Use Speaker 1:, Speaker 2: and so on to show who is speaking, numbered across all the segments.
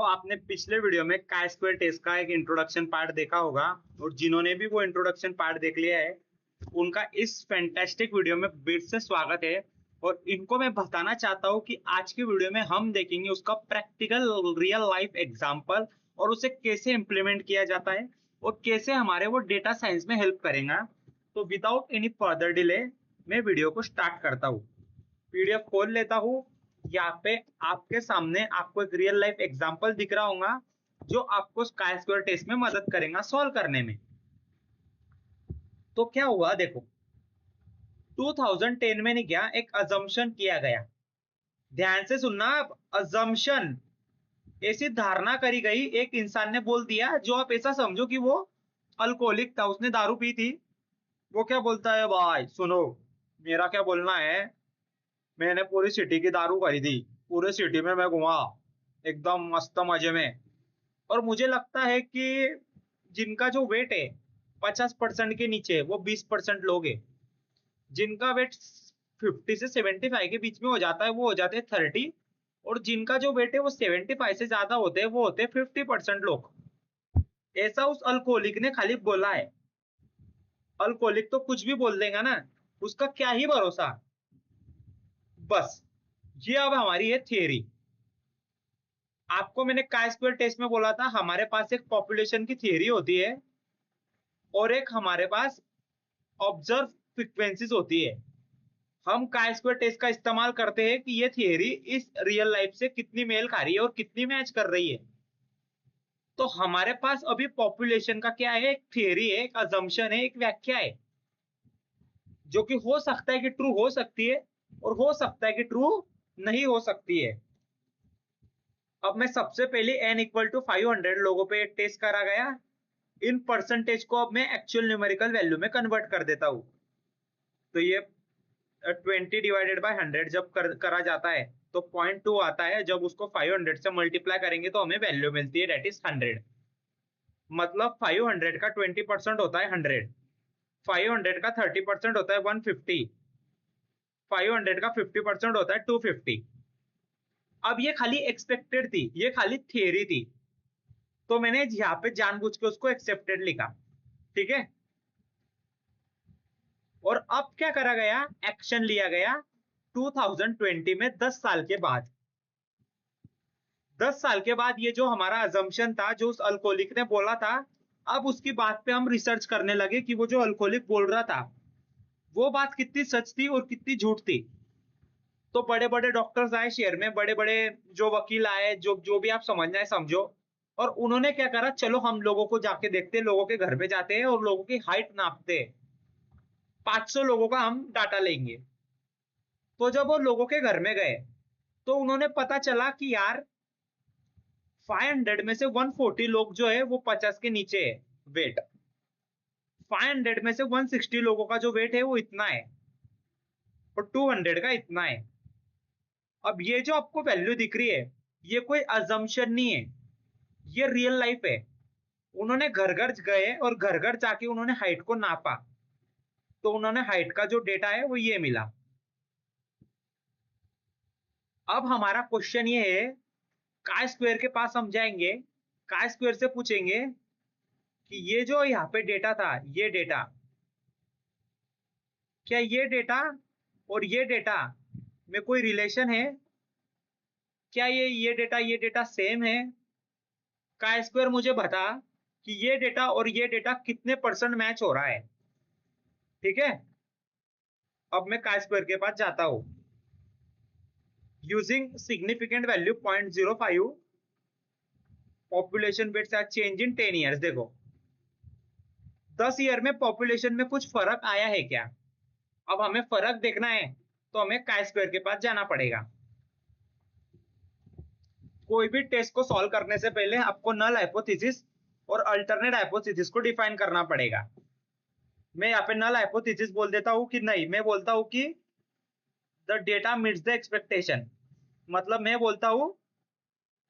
Speaker 1: आपने पिछले वीडियो में काय स्क्वायर टेस्ट का एक इंट्रोडक्शन पार्ट देखा होगा, और जिन्होंने भी वो इंट्रोडक्शन पार्ट देख लिया है उनका इस फैंटास्टिक वीडियो में फिर से स्वागत है। और इनको मैं बताना चाहता हूँ कि आज की वीडियो में हम देखेंगे उसका प्रैक्टिकल रियल लाइफ एग्जांपल और उसे कैसे इंप्लीमेंट किया जाता है और कैसे हमारे वो डेटा साइंस में हेल्प करेगा। तो विदाउट एनी फर्दर डिले मैं वीडियो को स्टार्ट करता हूँ। पीडीएफ खोल लेता हूँ। यहाँ पे आपके सामने आपको एक रियल लाइफ एग्जांपल दिख रहा होगा जो आपको काय स्क्वायर टेस्ट में मदद करेगा सॉल्व करने में। तो क्या हुआ देखो, 2010 में नहीं क्या एक अजम्पशन किया गया। ध्यान से सुनना, आप अजम्पशन ऐसी धारणा करी गई, एक इंसान ने बोल दिया जो आप ऐसा समझो कि वो अल्कोहलिक था, उसने दारू पी थी। वो क्या बोलता है, भाई सुनो मेरा क्या बोलना है, मैंने पूरी सिटी की दारू खरीदी, पूरे सिटी में मैं घुमा एकदम मस्त मजे में, और मुझे लगता है कि जिनका जो वेट है 50% के नीचे वो 20% लोग है, जिनका वेट 50 से 75 के बीच में हो जाता है वो हो जाते हैं 30, और जिनका जो वेट है वो 75 से ज्यादा होते हैं वो होते हैं 50% लोग। ऐसा उस अल्कोहलिक ने खाली बोला है। अल्कोहलिक तो कुछ भी बोल देगा ना, उसका क्या ही भरोसा। बस ये अब हमारी है थियरी। आपको मैंने काय स्क्वायर टेस्ट में बोला था हमारे पास एक पॉपुलेशन की थियरी होती है और एक हमारे पास ऑब्जर्व फ्रीक्वेंसीज होती है। हम काय स्क्वायर टेस्ट का इस्तेमाल करते हैं कि ये थियरी इस रियल लाइफ से कितनी मेल खा रही है और कितनी मैच कर रही है। तो हमारे पास अभी पॉपुलेशन का क्या है, एक थियरी है, एक अजम्पशन है, एक व्याख्या है जो कि हो सकता है कि ट्रू हो सकती है और हो सकता है कि ट्रू नहीं हो सकती है। अब मैं सबसे पहले n इक्वल टू 500 लोगों पे टेस्ट करा गया, इन परसेंटेज को अब मैं एक्चुअल न्यूमेरिकल वैल्यू में कन्वर्ट कर देता हूं। तो ये 20 डिवाइडेड बाय 100 जब करा जाता है तो 0.2 आता है। जब उसको 500 से मल्टीप्लाई करेंगे तो हमें वैल्यू मिलती है, डेट इज 100। मतलब 500 का 20% होता है 100, 500 का 30% होता है 150, 500 का 50% होता है 250। अब ये खाली एक्सपेक्टेड थी, ये खाली थियरी थी, तो मैंने यहाँ पे जानबूझ के उसको एक्सेप्टेड लिखा, ठीक है। और अब क्या करा गया, एक्शन लिया गया 2020 में 10 साल के बाद। 10 साल के बाद ये जो हमारा अजम्पशन था जो उस अल्कोहलिक ने बोला था, अब उसकी बात पे हम रिसर्च करने लगे कि वो जो अल्कोहलिक बोल रहा था वो बात कितनी सच थी और कितनी झूठ थी। तो बड़े बड़े डॉक्टर्स आए शहर में, बड़े बड़े जो वकील आए, जो जो भी आप समझना है समझो, और उन्होंने क्या करा, चलो हम लोगों को जाके देखते, लोगों के घर पे जाते हैं और लोगों की हाइट नापते हैं, 500 लोगों का हम डाटा लेंगे। तो जब वो लोगों के घर में गए तो उन्होंने पता चला कि यार 500 में से 140 लोग जो है वो 50 के नीचे है वेट, 500 में से 160 लोगों का जो वेट है वो इतना है और 200 का इतना है। अब ये जो आपको वैल्यू दिख रही है ये कोई अजम्पशन नहीं है, ये रियल लाइफ है। उन्होंने घर घर गए और घर घर जाके उन्होंने हाइट को नापा, तो उन्होंने हाइट का जो डेटा है वो ये मिला। अब हमारा क्वेश्चन ये है, काय स्क्वायर के पास हम जाएंगे, काय स्क्वायर से पूछेंगे कि ये जो यहाँ पे डेटा था, ये डेटा, क्या ये डेटा और ये डेटा में कोई रिलेशन है, क्या ये डेटा सेम है। काय स्क्वायर मुझे बता कि ये डेटा और ये डेटा कितने परसेंट मैच हो रहा है, ठीक है। अब मैं काय स्क्वायर के पास जाता हूं, using significant value 0.05, population weights are change in 10 years. देखो 10 ईयर में पॉपुलेशन में कुछ फर्क आया है क्या। अब हमें फर्क देखना है तो हमें काय स्क्वायर के पास जाना पड़ेगा। कोई भी टेस्ट को सॉल्व करने से पहले आपको नल हाइपोथेसिस और अल्टरनेट हाइपोथेसिस को डिफाइन करना पड़ेगा। मैं यहाँ पे नल हाइपोथेसिस बोल देता हूँ कि नहीं, मैं बोलता हूँ कि the data meets the expectation. मतलब मैं बोलता हूँ,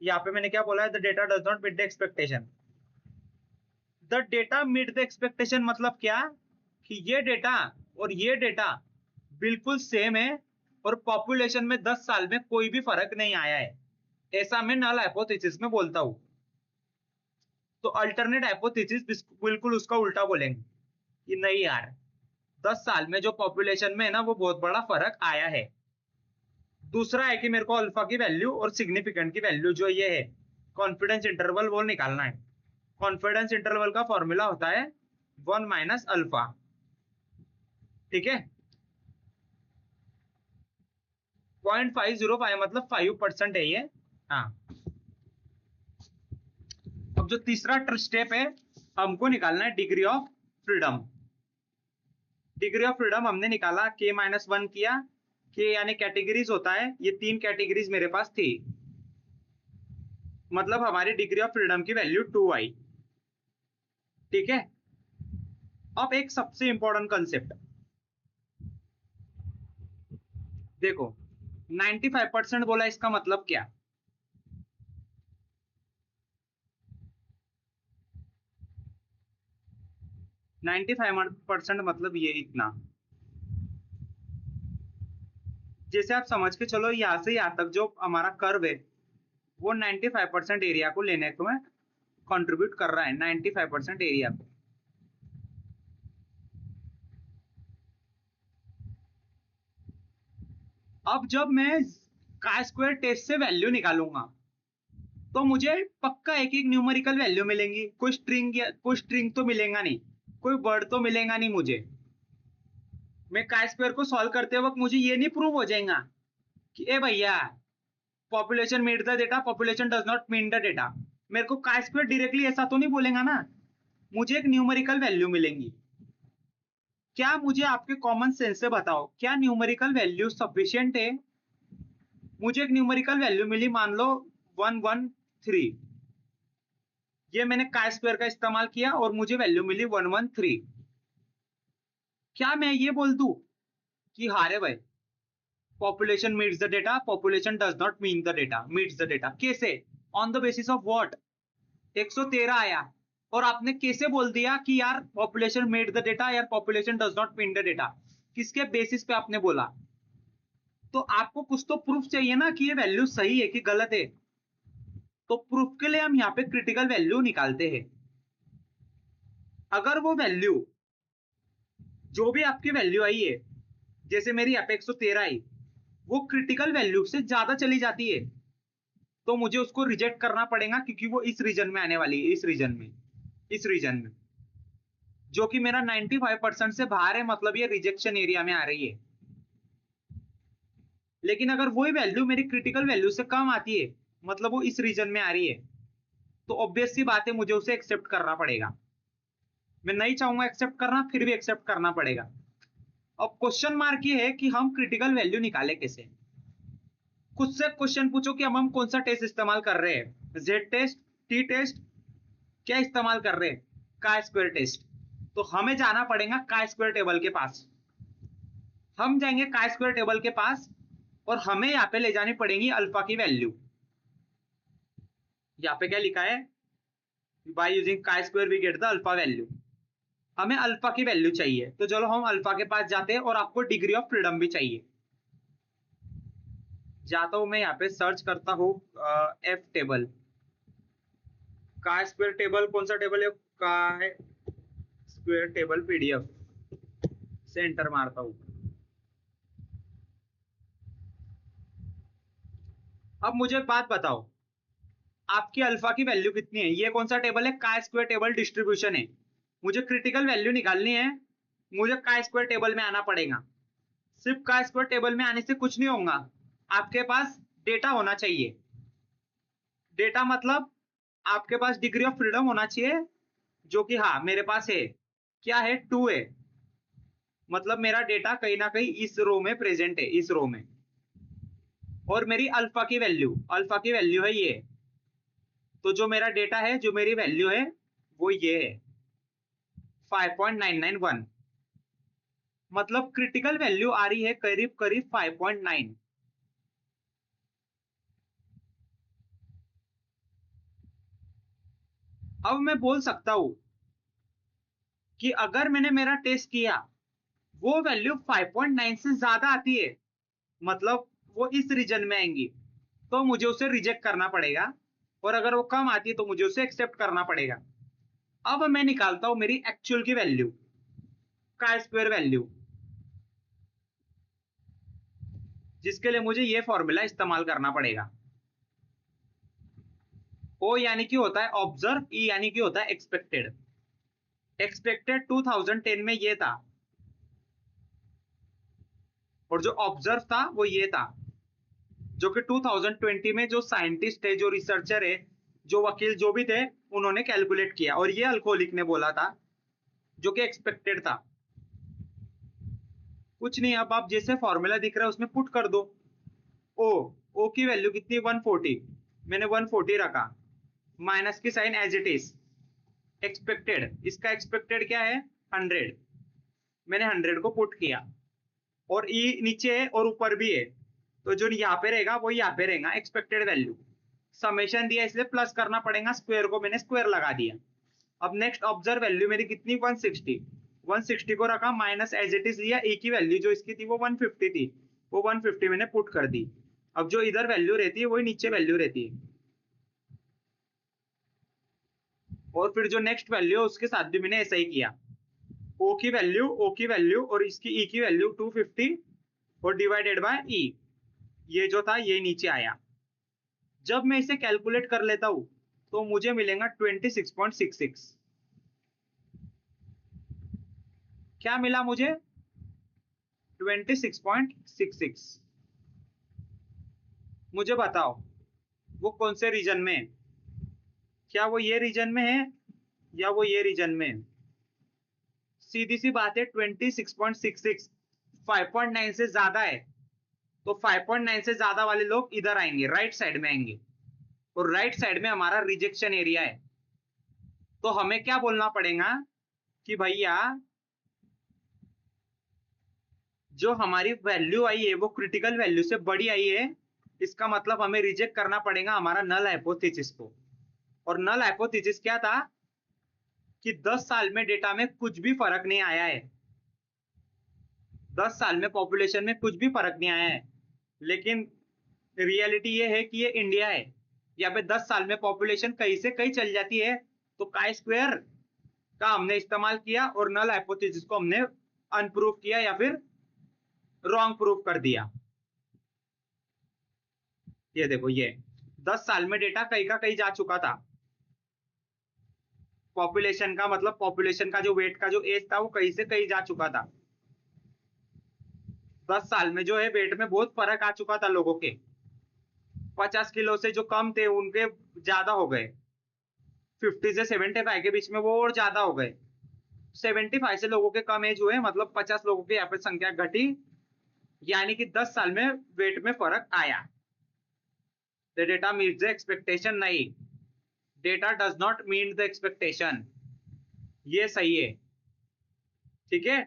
Speaker 1: यहाँ पे मैंने क्या बोला है, the data does not meet the expectation. The data meet the expectation मतलब क्या, कि ये डेटा और ये डेटा बिल्कुल सेम है और पॉपुलेशन में 10 साल में कोई भी फर्क नहीं आया है। ऐसा मैं नल हाइपोथेसिस में बोलता हूं। तो अल्टरनेट हाइपोथेसिस बिल्कुल उसका उल्टा बोलेंगे कि नहीं यार, 10 साल में जो पॉपुलेशन में है ना वो बहुत बड़ा फर्क आया है। दूसरा है कि मेरे को अल्फा की वैल्यू और सिग्निफिकेंट की वैल्यू जो ये है कॉन्फिडेंस इंटरवल वो निकालना है। कॉन्फिडेंस इंटरवल का फॉर्मूला होता है 1 माइनस अल्फा। ठीक है, 0.505 मतलब 5% है ये। हाँ, अब जो तीसरा स्टेप है हमको निकालना है degree of freedom. Degree of freedom हमने निकाला, k-1 किया। k यानी कैटेगरीज होता है, ये 3 कैटेगरीज मेरे पास थी, मतलब हमारी डिग्री ऑफ फ्रीडम की वैल्यू 2 आई। ठीक है, अब एक सबसे इंपॉर्टेंट कंसेप्ट देखो, 95% बोला, इसका मतलब क्या? नाइन्टी 95% मतलब ये इतना, जैसे आप समझ के चलो यहां से यहां तक जो हमारा कर्व है वो 95% एरिया को लेने को में कंट्रीब्यूट कर रहा है, 95% एरिया को। अब जब मैं काय स्क्वायर टेस्ट से वैल्यू निकालूंगा तो मुझे पक्का एक एक न्यूमेरिकल वैल्यू मिलेंगी। कोई स्ट्रिंग तो मिलेगा नहीं, कोई वर्ड तो मिलेगा नहीं मुझे। मैं काय स्क्वायर को सॉल्व करते वक्त मुझे ये नहीं प्रूव हो जाएगा कि ए भैया population meet the data, population does not mean the data. मेरे को काय स्क्वायर डायरेक्टली ऐसा तो नहीं बोलेगा ना, मुझे एक न्यूमेरिकल वैल्यू मिलेंगी। क्या मुझे आपके कॉमन सेंस से बताओ, क्या न्यूमेरिकल वैल्यू सफिशिएंट है? मुझे एक न्यूमेरिकल वैल्यू मिली, मान लो 113, ये मैंने काय स्क्वायर का इस्तेमाल किया और मुझे वैल्यू मिली 113। क्या मैं ये बोल दूं कि हाँ रे भाई population meets the data, population does not mean the data, meets the data? कैसे? On the basis of what? 113 आया और आपने कैसे बोल दिया कि यार पॉपुलेशन मेड द डेटा, यार population does not mean the data? किसके बेसिस पे आपने बोला? तो आपको कुछ तो प्रूफ चाहिए ना कि ये वैल्यू सही है कि गलत है। तो प्रूफ के लिए हम यहाँ पे क्रिटिकल वैल्यू निकालते हैं। अगर वो वैल्यू, जो भी आपकी वैल्यू आई है, जैसे मेरी यहाँ पे 113 आई, वो क्रिटिकल वैल्यू से ज्यादा चली जाती है तो मुझे उसको रिजेक्ट करना पड़ेगा, क्योंकि वो इस रीजन में आने वाली है, इस रीजन में जो कि मेरा 95% से बाहर है, मतलब ये रिजेक्शन एरिया में आ रही है। लेकिन अगर वही वैल्यू मेरी क्रिटिकल वैल्यू से कम आती है, मतलब वो इस रीजन में आ रही है, तो ऑब्वियस सी बात है मुझे उसे एक्सेप्ट करना पड़ेगा। मैं नहीं चाहूंगा एक्सेप्ट करना, फिर भी एक्सेप्ट करना पड़ेगा। अब क्वेश्चन मार्क ये है कि हम क्रिटिकल वैल्यू निकाले कैसे। खुद से क्वेश्चन पूछो कि अब हम कौन सा टेस्ट इस्तेमाल कर रहे हैं, जेड टेस्ट, टी टेस्ट, क्या इस्तेमाल कर रहे हैं? Chi square test. तो हमें जाना पड़ेगा काय स्क्वायर टेबल के पास। हम जाएंगे काय स्क्वायर टेबल के पास और हमें यहाँ पे ले जानी पड़ेगी अल्फा की वैल्यू। यहाँ पे क्या लिखा है, by using chi square we get the alpha value. हमें अल्फा की वैल्यू चाहिए, तो चलो हम अल्फा के पास जाते हैं, और आपको डिग्री ऑफ फ्रीडम भी चाहिए। जाता हूं मैं यहाँ पे सर्च करता हूँ F table, chi square table, कौन सा टेबल है, काय स्क्वायर टेबल पीडीएफ से एंटर मारता हूँ। अब मुझे एक बात बताओ, आपकी अल्फा की वैल्यू कितनी है? ये कौन सा टेबल है? काय स्क्वायर टेबल डिस्ट्रीब्यूशन है। मुझे क्रिटिकल वैल्यू निकालनी है, मुझे काय स्क्वायर टेबल में आना पड़ेगा। सिर्फ काय स्क्वायर टेबल में आने से कुछ नहीं होगा, आपके पास डेटा होना चाहिए। डेटा मतलब आपके पास डिग्री ऑफ फ्रीडम होना चाहिए, जो कि हाँ मेरे पास है। क्या है? 2 है, मतलब मेरा डेटा कहीं ना कहीं इस रो में प्रेजेंट है, इस रो में। और मेरी अल्फा की वैल्यू है ये। तो जो मेरा डेटा है, जो मेरी वैल्यू है वो ये है 5.991, मतलब क्रिटिकल वैल्यू आ रही है करीब करीब 5.9। अब मैं बोल सकता हूं कि अगर मैंने मेरा टेस्ट किया, वो वैल्यू 5.9 से ज्यादा आती है, मतलब वो इस रीजन में आएंगी, तो मुझे उसे रिजेक्ट करना पड़ेगा, और अगर वो कम आती है तो मुझे उसे एक्सेप्ट करना पड़ेगा। अब मैं निकालता हूं मेरी एक्चुअल की वैल्यू, का स्क्वायर वैल्यू, जिसके लिए मुझे ये फॉर्मूला इस्तेमाल करना पड़ेगा। ओ यानी कि होता है ऑब्जर्व, ई यानी कि होता है एक्सपेक्टेड। एक्सपेक्टेड 2010 में ये था, और जो ऑब्जर्व था वो ये था, जो कि 2020 में जो साइंटिस्ट है, जो रिसर्चर है, जो वकील, जो भी थे, उन्होंने कैलकुलेट किया, और ये अल्कोहलिक ने बोला था, जो कि एक्सपेक्टेड था। कुछ नहीं, अब आप जैसे फॉर्मूला दिख रहा है उसमें पुट कर दो। ओ, ओ की वैल्यू कितनी, 140, मैंने 140 रखा, माइनस की sign as it is. Expected, इसका एक्सपेक्टेड क्या है, 100, मैंने 100 को पुट किया, और ई नीचे है और ऊपर भी है, तो जो यहाँ पे रहेगा वो यहाँ पे रहेगा एक्सपेक्टेड वैल्यू। समेशन दिया इसलिए प्लस करना पड़ेगा, स्क्वायर को मैंने स्क्वायर लगा दिया। अब नेक्स्ट ऑब्जर्व वैल्यू मेरी कितनी, 160, 160 को रखा, माइनस एज इट इज लिया, ई की वैल्यू जो इसकी थी वो 150 थी, वो 150 मैंने पुट कर दी। अब जो इधर वैल्यू रहती है वही नीचे वैल्यू रहती है, और फिर जो नेक्स्ट वैल्यू है उसके साथ भी मैंने ऐसा ही किया। ओ की वैल्यू, ओ की वैल्यू और इसकी ई की वैल्यू 250 और डिवाइडेड बाय ई, ये जो था ये नीचे आया। जब मैं इसे कैलकुलेट कर लेता हूं तो मुझे मिलेगा 26.66। क्या मिला मुझे, 26.66। मुझे बताओ वो कौन से रीजन में है? क्या वो ये रीजन में है या वो ये रीजन में है? सीधी सी बात है, 26.66 5.9 से ज्यादा है, तो 5.9 से ज्यादा वाले लोग इधर आएंगे, राइट साइड में आएंगे, और राइट साइड में हमारा रिजेक्शन एरिया है। तो हमें क्या बोलना पड़ेगा कि भैया जो हमारी वैल्यू आई है वो क्रिटिकल वैल्यू से बड़ी आई है, इसका मतलब हमें रिजेक्ट करना पड़ेगा हमारा नल हाइपोथेसिस को। और नल हाइपोथेसिस क्या था कि 10 साल में डेटा में कुछ भी फर्क नहीं आया है, 10 साल में पॉपुलेशन में कुछ भी फर्क नहीं आया है। लेकिन रियलिटी ये है कि ये इंडिया है, यहाँ पे 10 साल में पॉपुलेशन कहीं से कहीं चल जाती है। तो काई स्क्वायर का हमने इस्तेमाल किया और नल हाइपोथेसिस को हमने अनप्रूव किया या फिर रॉन्ग प्रूव कर दिया। ये देखो, ये 10 साल में डेटा कहीं का कहीं जा चुका था। पॉपुलेशन का मतलब पॉपुलेशन का जो वेट का जो एज था वो कहीं से कहीं जा चुका था। 10 साल में जो है वेट में बहुत फर्क आ चुका था लोगों के, 50 किलो से जो कम थे उनके ज्यादा हो गए, 50 से 75 के बीच में वो और ज्यादा हो गए, 75 से लोगों के कम एज हुए, मतलब 50 लोगों की यहाँ पे संख्या घटी, यानी कि 10 साल में वेट में फर्क आया। The data meets the expectation, नहीं, data does not meet the expectation, ये सही है। ठीक है,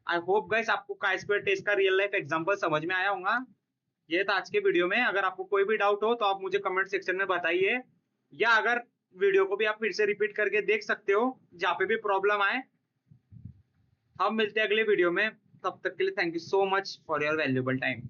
Speaker 1: आई होप गाइस आपको काई स्क्वायर टेस्ट का रियल लाइफ एग्जांपल समझ में आया होगा। ये था आज के वीडियो में। अगर आपको कोई भी डाउट हो तो आप मुझे कमेंट सेक्शन में बताइए, या अगर वीडियो को भी आप फिर से रिपीट करके देख सकते हो जहाँ पे भी प्रॉब्लम आए। हम मिलते हैं अगले वीडियो में, तब तक के लिए thank you so much for your valuable time.